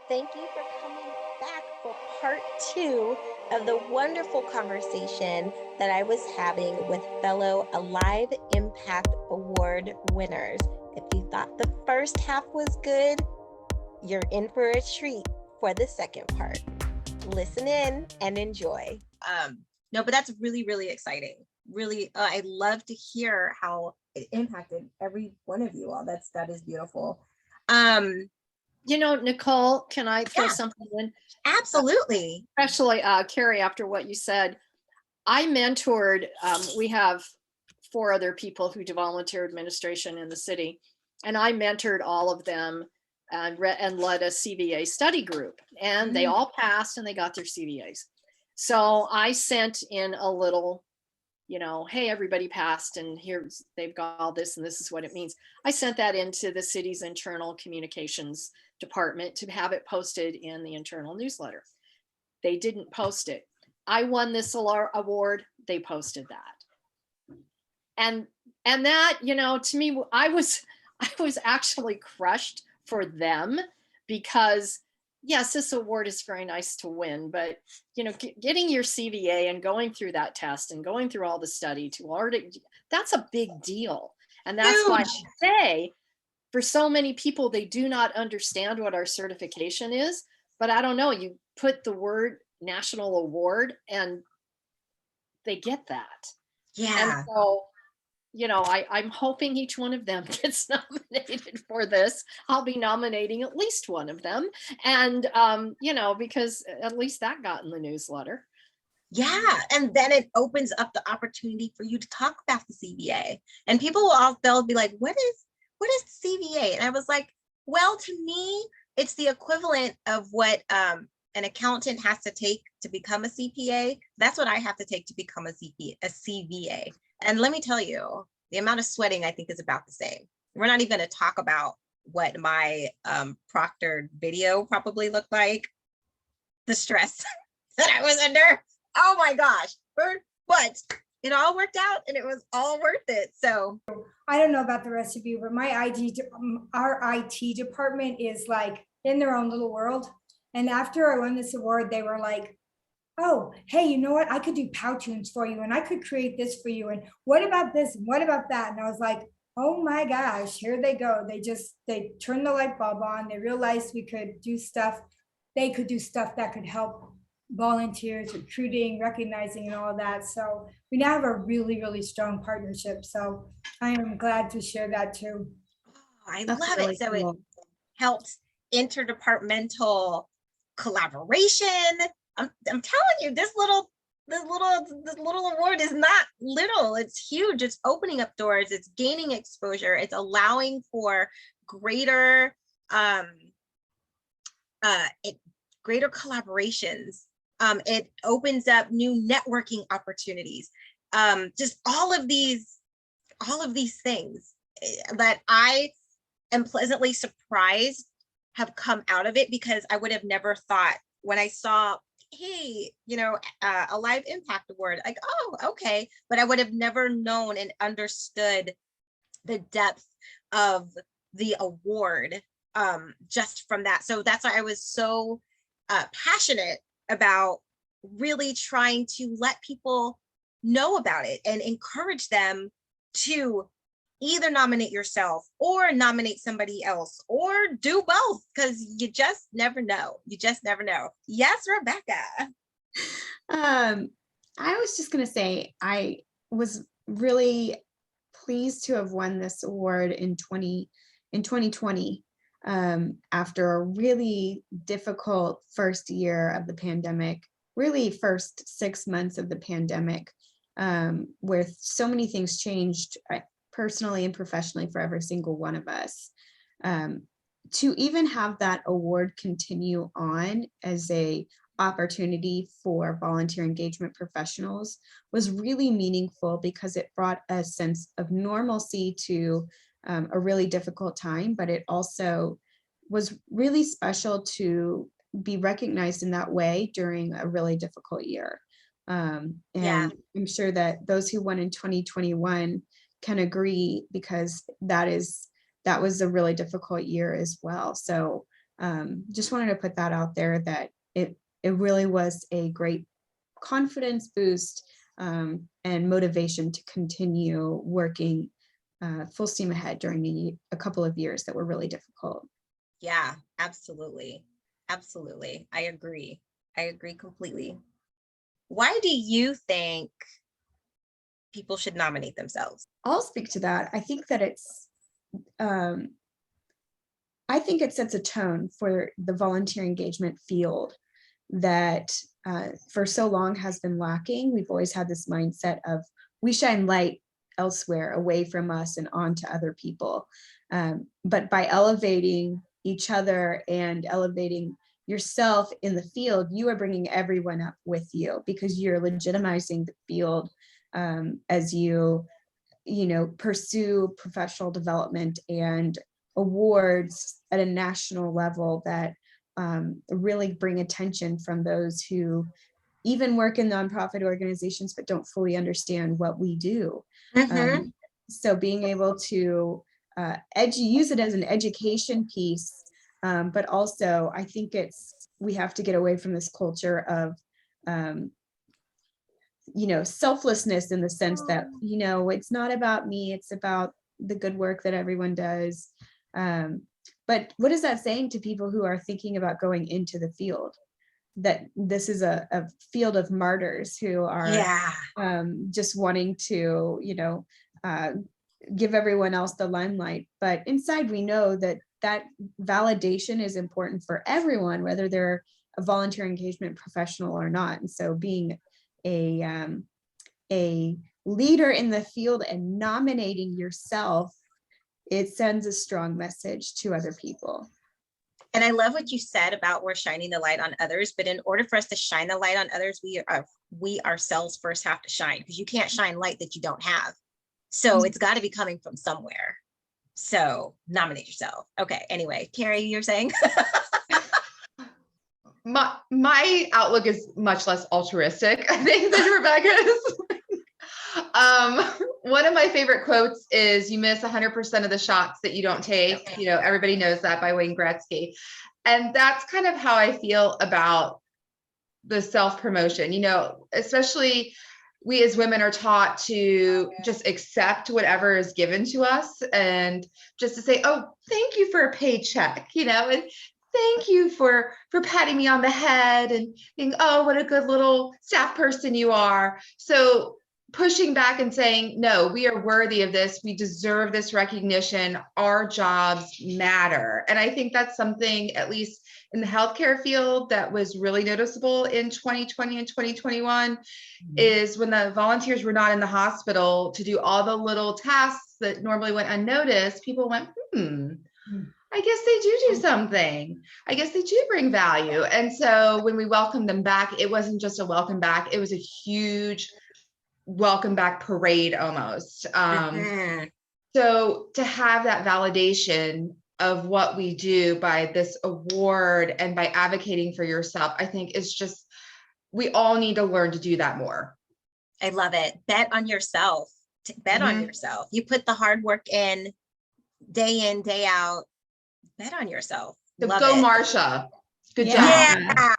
Thank you for coming back for part two of the wonderful conversation that I was having with fellow Alive Impact Award winners. If you thought the first half was good, you're in for a treat for the second part. Listen in and enjoy. No, but that's really, really exciting. Really, I love to hear how it impacted every one of you all. That is beautiful. Nicole, can I throw Yeah. something in? Absolutely. Especially Carrie, after what you said, I mentored, we have 4 other people who do volunteer administration in the city, and I mentored all of them and led a CVA study group, and they all passed and they got their CVAs. So I sent in a little, hey, everybody passed and here's, they've got all this and this is what it means. I sent that into the city's internal communications department to have it posted in the internal newsletter. They didn't post it. I won this award. They posted that. And that, to me, I was actually crushed for them because yes, this award is very nice to win, but getting your CVA and going through that test and going through all the study to already, that's a big deal. And that's why I say for so many people, they do not understand what our certification is, but I don't know, you put the word national award and they get that. Yeah. And so, I'm hoping each one of them gets nominated for this. I'll be nominating at least one of them. And, because at least that got in the newsletter. Yeah. And then it opens up the opportunity for you to talk about the CVA. And people they'll be like, what is CVA? And I was like, well, to me, it's the equivalent of what an accountant has to take to become a CPA. That's what I have to take to become a CVA. And let me tell you, the amount of sweating I think is about the same. We're not even going to talk about what my proctored video probably looked like, the stress that I was under. Oh my gosh. But it all worked out and it was all worth it. So I don't know about the rest of you, but our IT department is like in their own little world. And after I won this award, they were like, oh, hey, you know what? I could do Powtoons for you and I could create this for you. And what about this? And what about that? And I was like, oh my gosh, here they go. They turned the light bulb on. They realized we could do stuff. They could do stuff that could help volunteers, recruiting, recognizing, and all that. So we now have a really, really strong partnership. So I am glad to share that too. I love it. So it helps interdepartmental collaboration. I'm telling you, this little award is not little. It's huge. It's opening up doors. It's gaining exposure. It's allowing for greater greater collaborations. It opens up new networking opportunities. Just all of these things that I am pleasantly surprised have come out of it, because I would have never thought when I saw, hey, a Live Impact Award, like, oh, okay. But I would have never known and understood the depth of the award just from that. So that's why I was so passionate about really trying to let people know about it and encourage them to either nominate yourself or nominate somebody else or do both, because you just never know. Yes, Rebecca. I was just going to say, I was really pleased to have won this award in 2020 after a really difficult first year of the pandemic, really first 6 months of the pandemic, where so many things changed personally and professionally for every single one of us. To even have that award continue on as a opportunity for volunteer engagement professionals was really meaningful, because it brought a sense of normalcy to a really difficult time, but it also was really special to be recognized in that way during a really difficult year. And I'm sure that those who won in 2021 can agree, because that was a really difficult year as well. So just wanted to put that out there, that it really was a great confidence boost, and motivation to continue working full steam ahead during a couple of years that were really difficult. Yeah, absolutely. Absolutely. I agree. I agree completely. Why do you think people should nominate themselves? I'll speak to that. I think that I think it sets a tone for the volunteer engagement field that for so long has been lacking. We've always had this mindset of we shine light elsewhere, away from us and onto other people. But by elevating each other and elevating yourself in the field, you are bringing everyone up with you, because you're legitimizing the field as you pursue professional development and awards at a national level that really bring attention from those who even work in nonprofit organizations but don't fully understand what we do. Mhm. So being able to use it as an education piece, but also I think we have to get away from this culture of selflessness, in the sense that, it's not about me, it's about the good work that everyone does. But what is that saying to people who are thinking about going into the field? That this is a field of martyrs who are Yeah. just wanting to, give everyone else the limelight. But inside, we know that validation is important for everyone, whether they're a volunteer engagement professional or not. And so being a leader in the field and nominating yourself, it sends a strong message to other people. And I love what you said about we're shining the light on others, but in order for us to shine the light on others, we ourselves first have to shine, because you can't shine light that you don't have. So it's got to be coming from somewhere. So nominate yourself. Okay. Anyway, Carrie, you're saying? My outlook is much less altruistic, I think, than Rebecca's. One of my favorite quotes is, "You miss 100% of the shots that you don't take." Everybody knows that, by Wayne Gretzky. And that's kind of how I feel about the self-promotion. Especially we as women are taught to just accept whatever is given to us, and just to say, "Oh, thank you for a paycheck," and thank you for patting me on the head and being, "Oh, what a good little staff person you are." So pushing back and saying, no, we are worthy of this. We deserve this recognition. Our jobs matter. And I think that's something, at least in the healthcare field, that was really noticeable in 2020 and 2021, is when the volunteers were not in the hospital to do all the little tasks that normally went unnoticed, people went, I guess they do something. I guess they do bring value. And so when we welcomed them back, it wasn't just a welcome back. It was a huge welcome back parade almost. So to have that validation of what we do by this award and by advocating for yourself, I think is just, we all need to learn to do that more. I love it. Bet on yourself. Bet on yourself. You put the hard work in, day out. Bet on yourself. So love go, it. Marsha. Good job. Yeah.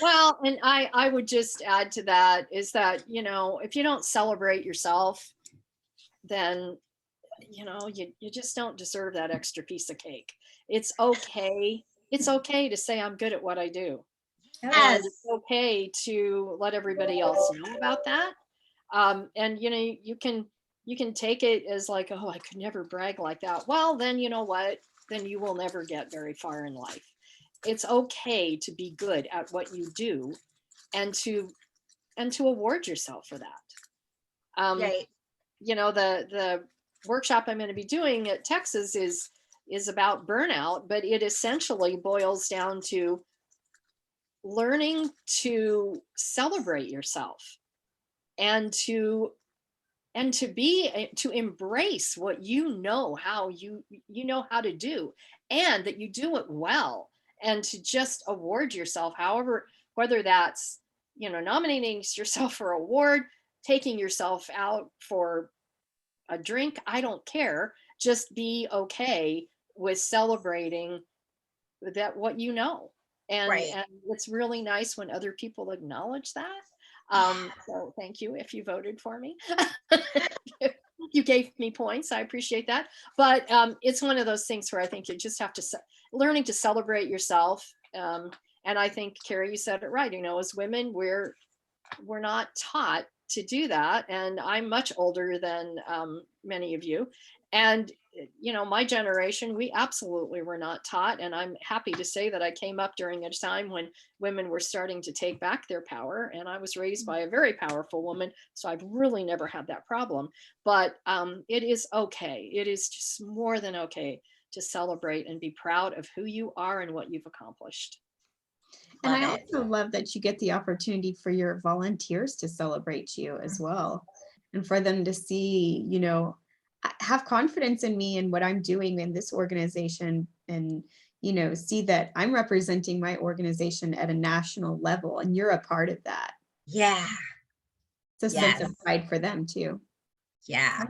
Well, and I would just add to that is that, if you don't celebrate yourself, then, you just don't deserve that extra piece of cake. It's okay. It's okay to say I'm good at what I do. Yes. And it's okay to let everybody else know about that. And, you can take it as like, oh, I could never brag like that. Well, then you know what? Then you will never get very far in life. It's okay to be good at what you do and to award yourself for that. Right. The workshop I'm going to be doing at Texas is about burnout, but it essentially boils down to learning to celebrate yourself and to embrace what how to do, and that you do it well, and to just award yourself, however, whether that's, nominating yourself for an award, taking yourself out for a drink, I don't care. Just be okay with celebrating that what you know. And, Right. and it's really nice when other people acknowledge that. So thank you if you voted for me. You gave me points. I appreciate that. But it's one of those things where I think you just have to learning to celebrate yourself. And I think, Carrie, you said it right. You know, as women, we're not taught to do that. And I'm much older than many of you. And, you know, my generation, we absolutely were not taught. And I'm happy to say that I came up during a time when women were starting to take back their power. And I was raised by a very powerful woman. So I've really never had that problem. But it is okay. It is just more than okay to celebrate and be proud of who you are and what you've accomplished. And I Love it. also love that you get the opportunity for your volunteers to celebrate you as well. And for them to see, you know, have confidence in me and what I'm doing in this organization, and, you know, see that I'm representing my organization at a national level and you're a part of that. Yeah. It's a sense Yes. of pride for them too. Yeah.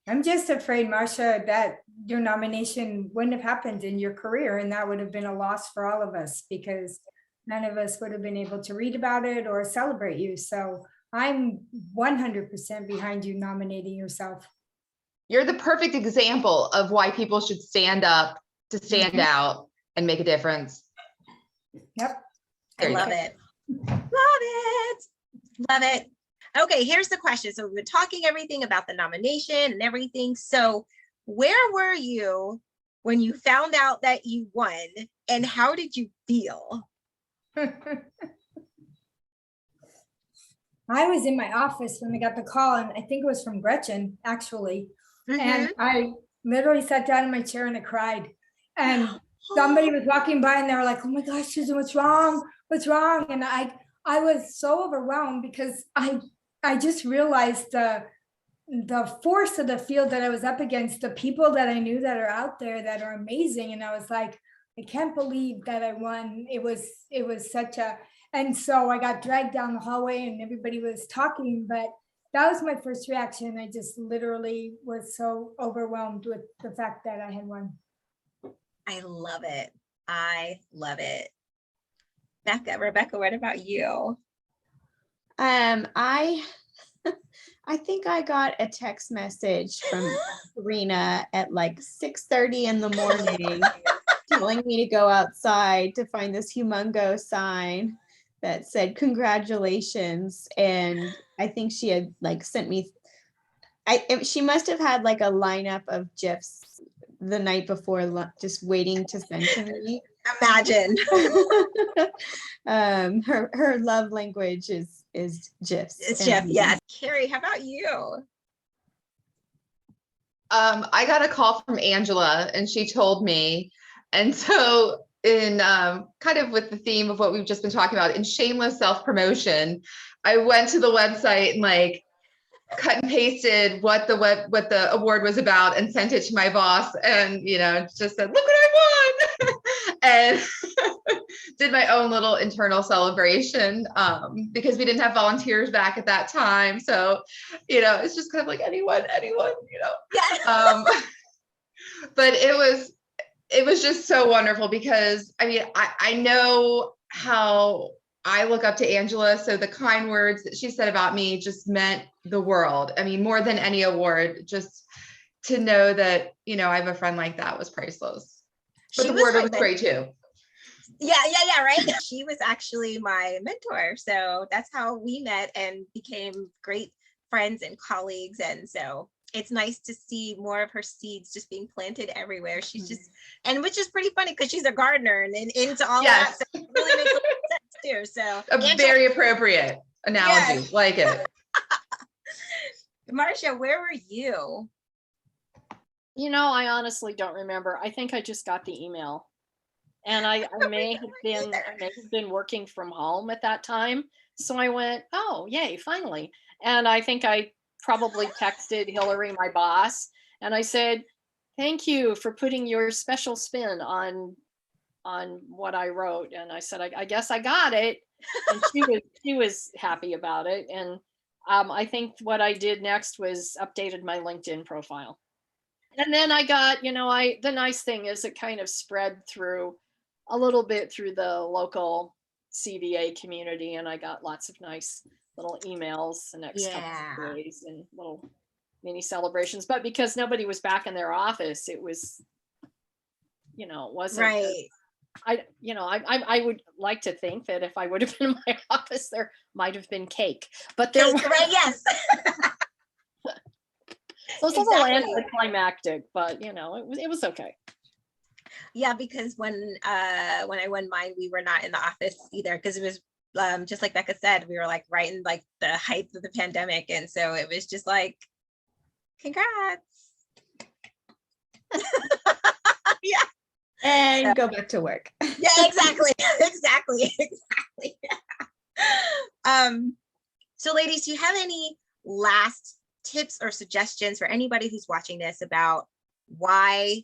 I'm just afraid, Marcia, that your nomination wouldn't have happened in your career, and that would have been a loss for all of us because none of us would have been able to read about it or celebrate you. So I'm 100% behind you nominating yourself. You're the perfect example of why people should stand up to stand out and make a difference. Yep. I love it. Love it. Love it. Okay, here's the question. So we've been talking everything about the nomination and everything. So where were you when you found out that you won, and how did you feel? I was in my office when I got the call, and I think it was from Gretchen, actually. And I literally sat down in my chair and I cried. And somebody was walking by and they were like, "Oh my gosh, Susan, what's wrong? What's wrong?" And I was so overwhelmed because I just realized the force of the field that I was up against, the people that I knew that are out there that are amazing. And I was like, I can't believe that I won. It was such a, and so I got dragged down the hallway and everybody was talking, but that was my first reaction. I just literally was so overwhelmed with the fact that I had won. I love it. I love it. Rebecca, what about you? I think I got a text message from Serena at like 6:30 in the morning telling me to go outside to find this humongous sign that said congratulations. And I think she had like sent me, she must have had like a lineup of GIFs the night before just waiting to send to me. Imagine. Her love language is GIFs. It's Jeff, yes. Carrie, how about you? I got a call from Angela and she told me, and so in kind of with the theme of what we've just been talking about, in shameless self-promotion, I went to the website and like cut and pasted what the award was about and sent it to my boss, and you know, just said, "Look what I won," and did my own little internal celebration because we didn't have volunteers back at that time. So, you know, it's just kind of like anyone, you know. Yeah. But it was just so wonderful because I mean, I know how I look up to Angela. So the kind words that she said about me just meant the world. I mean, more than any award, just to know that, you know, I have a friend like that was priceless. But the award was great too. Yeah, right. She was actually my mentor. So that's how we met and became great friends and colleagues. And so it's nice to see more of her seeds just being planted everywhere. She's just, and which is pretty funny because she's a gardener and into all that. So it really makes a lot of sense too. So a very appropriate analogy. Yes. Like it. Marcia, where were you? You know, I honestly don't remember. I think I just got the email. And I may have been working from home at that time. So I went, oh, yay, finally. And I think I probably texted Hillary, my boss, and I said, thank you for putting your special spin on what I wrote. And I said, I guess I got it. And she was happy about it. And I think what I did next was updated my LinkedIn profile. And then I got, you know, the nice thing is it kind of spread through a little bit through the local CVA community, and I got lots of nice little emails the next couple Yeah. of days and little mini celebrations. But because nobody was back in their office, it was, it wasn't Right. I would like to think that if I would have been in my office, there might have been cake, but there Cake, right, yes. so it's a little Exactly. anticlimactic, but it was okay. Yeah, because when I won mine, we were not in the office either, because it was just like Becca said, we were like right in like the height of the pandemic, and so it was just like, congrats. Yeah. And go back to work. Yeah, exactly. Exactly. So ladies, do you have any last tips or suggestions for anybody who's watching this about why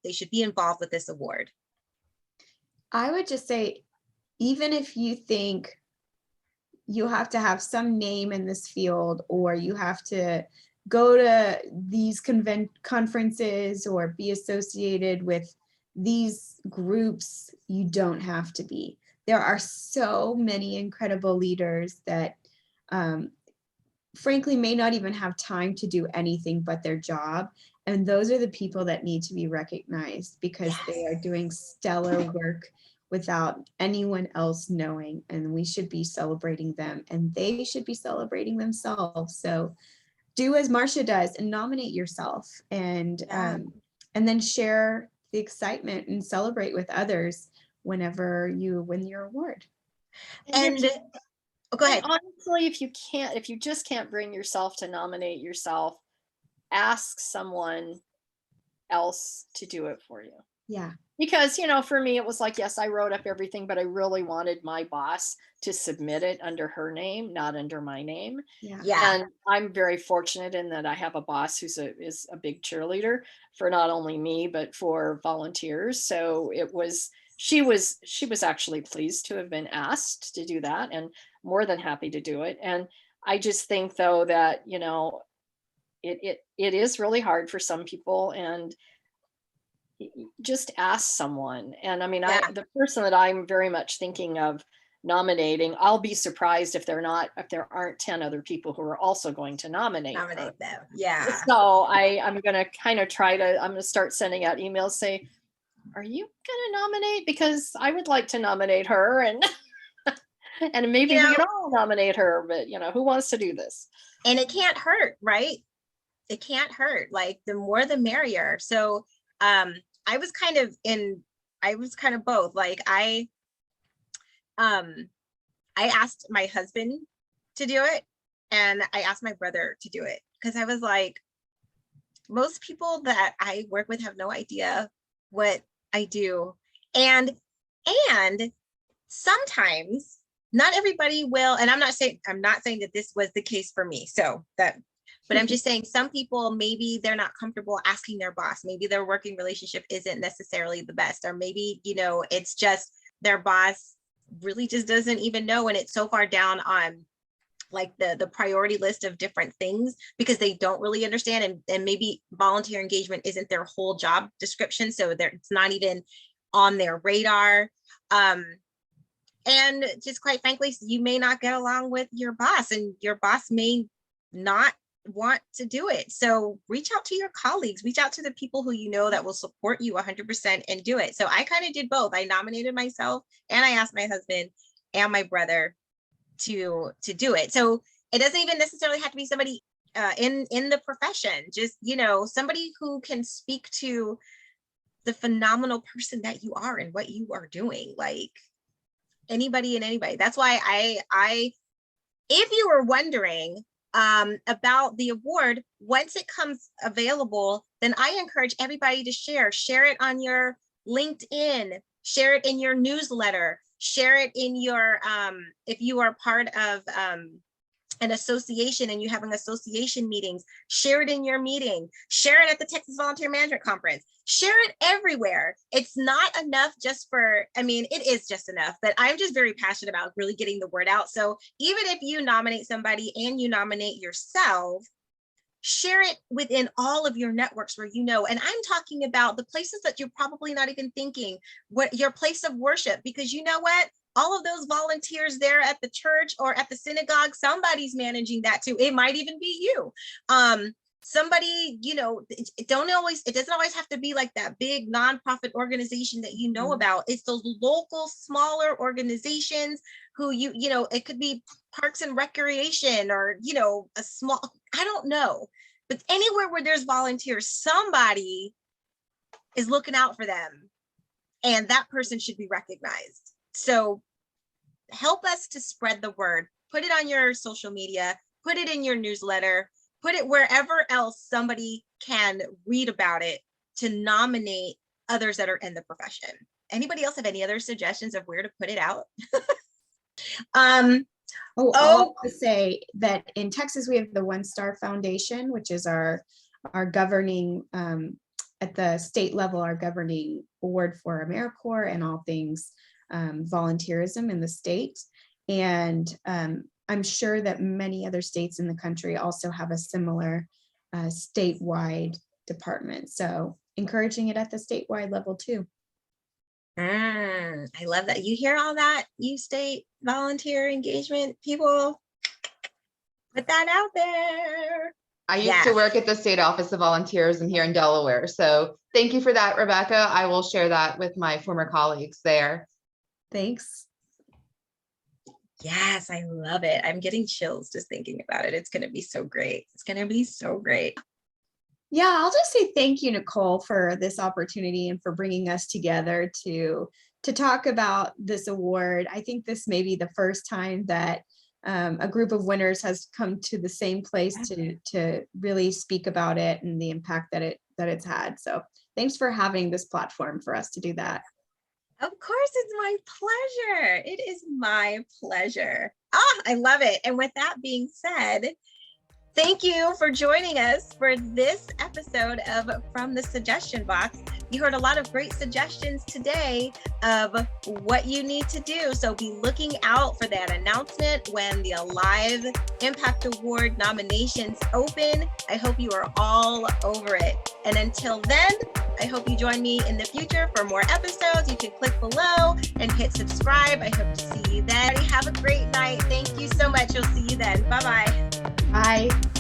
they should be involved with this award? I would just say, even if you think you have to have some name in this field, or you have to go to these conferences or be associated with these groups, you don't have to be. There are so many incredible leaders that frankly may not even have time to do anything but their job. And those are the people that need to be recognized, because they are doing stellar work without anyone else knowing, and we should be celebrating them, and they should be celebrating themselves. So do as Marcia does and nominate yourself, and then share the excitement and celebrate with others whenever you win your award. And go ahead. And honestly, if you just can't bring yourself to nominate yourself, ask someone else to do it for you. Yeah. Because, for me, it was like, yes, I wrote up everything, but I really wanted my boss to submit it under her name, not under my name. Yeah. And I'm very fortunate in that I have a boss who's is a big cheerleader for not only me, but for volunteers. So she was actually pleased to have been asked to do that, and more than happy to do it. And I just think, though, that, it is really hard for some people, and just ask someone. And I mean, the person that I'm very much thinking of nominating, I'll be surprised if there aren't 10 other people who are also going to nominate her. Them. Yeah. So I'm going to kind of I'm going to start sending out emails, say, are you going to nominate? Because I would like to nominate her, and and maybe we can all nominate her, but who wants to do this? And it can't hurt, right? It can't hurt. Like, the more the merrier. So I was kind of both. Like, I asked my husband to do it, and I asked my brother to do it, because I was like, most people that I work with have no idea what I do. And sometimes not everybody will, and I'm not saying that this was the case for me. But I'm just saying, some people, maybe they're not comfortable asking their boss. Maybe their working relationship isn't necessarily the best, or maybe, it's just their boss really just doesn't even know, and it's so far down on like the priority list of different things, because they don't really understand, and maybe volunteer engagement isn't their whole job description, so it's not even on their radar. And just quite frankly, you may not get along with your boss, and your boss may not want to do it. So reach out to your colleagues, reach out to the people who that will support you 100% and do it. So I kind of did both. I nominated myself, and I asked my husband and my brother to do it. So it doesn't even necessarily have to be somebody in the profession, just somebody who can speak to the phenomenal person that you are and what you are doing. Like, anybody and anybody. That's why I if you were wondering about the award, once it comes available, then I encourage everybody to share it on your LinkedIn, share it in your newsletter, share it in your, if you are part of an association and you having association meetings, share it in your meeting, share it at the Texas Volunteer Management Conference, share it everywhere. It's not enough just for, it is just enough, but I'm just very passionate about really getting the word out. So even if you nominate somebody and you nominate yourself, share it within all of your networks where you know, and I'm talking about the places that you're probably not even thinking, what your place of worship, because you know what? All of those volunteers there at the church or at the synagogue, somebody's managing that too. It might even be you. Somebody, you know, it doesn't always have to be like that big nonprofit organization that you know about. It's those local, smaller organizations who you know, it could be Parks and Recreation or, you know, a small, I don't know, but anywhere where there's volunteers, somebody is looking out for them and that person should be recognized. So help us to spread the word, put it on your social media, put it in your newsletter, put it wherever else somebody can read about it to nominate others that are in the profession. Anybody else have any other suggestions of where to put it out? I'll have to say that in Texas, we have the One Star Foundation, which is our governing, at the state level, our governing board for AmeriCorps and all things volunteerism in the state. And I'm sure that many other states in the country also have a similar statewide department. So encouraging it at the statewide level too. I love that. You hear all that, you state volunteer engagement people? Put that out there. I used to work at the State Office of Volunteerism here in Delaware. So thank you for that, Rebecca. I will share that with my former colleagues there. Thanks. Yes, I love it. I'm getting chills just thinking about it. It's going to be so great. It's going to be so great. Yeah, I'll just say thank you, Nicole, for this opportunity and for bringing us together to talk about this award. I think this may be the first time that a group of winners has come to the same place to really speak about it and the impact that it's had. So thanks for having this platform for us to do that. Of course, it's my pleasure. It is my pleasure. I love it. And with that being said, thank you for joining us for this episode of From the Suggestion Box. You heard a lot of great suggestions today of what you need to do. So be looking out for that announcement when the Alive Impact Award nominations open. I hope you are all over it. And until then, I hope you join me in the future for more episodes. You can click below and hit subscribe. I hope to see you then. Have a great night. Thank you so much. You'll see you then. Bye-bye. Bye.